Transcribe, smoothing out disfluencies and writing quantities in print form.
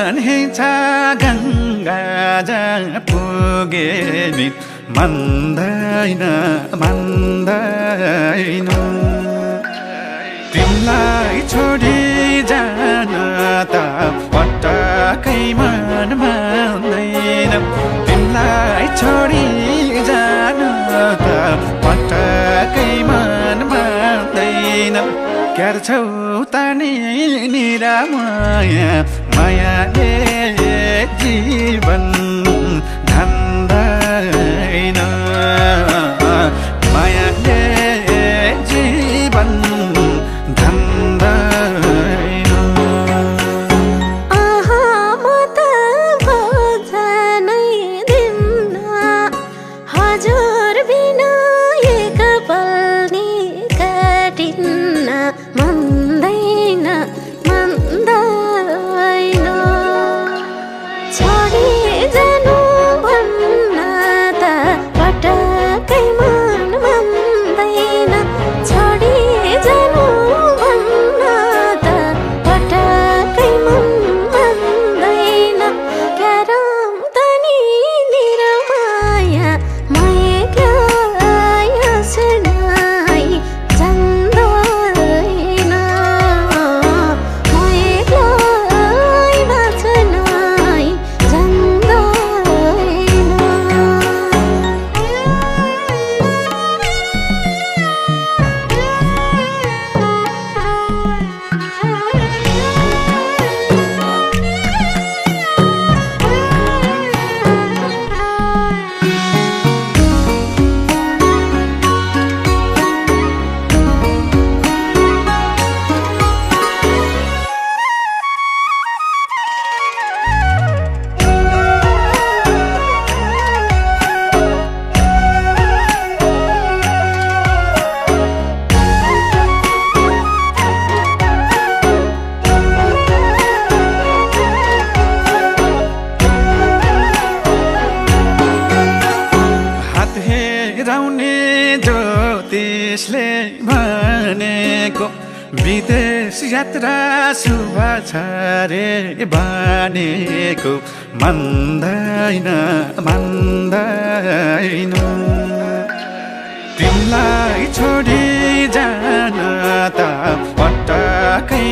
भनेछ गङ्गा जहाँ पुगे नि मान्दैन मान्दैन तिमीलाई छोडी जान त पटक्कै मन मान्दैन तिमीलाई छोडी जान त पटक्कै मन मान्दैन क्यार छौ तानी निरामया मायाले जीवन धान्दैन मायाले जीवन धान्दैन आहा म त खोज्नै दिन्न हजुर बिना एक पल नि काटिन्न मान्दैन मान्दैन छोडी जानु भन्न त पटक्कै मन मान्दैन छोडी जानु भन्न त पटक्कै मन मान्दैन क्यारम त नि निरमाया म एक्लै हाँस्नै जान्दैन म एक्लै बाँच्नै हेराउने ज्योतिषले भनेको विदेश यात्रा शुभ छ रे भनेको मान्दैन मान्दैन तिमीलाई छोडी जान त पटक्कै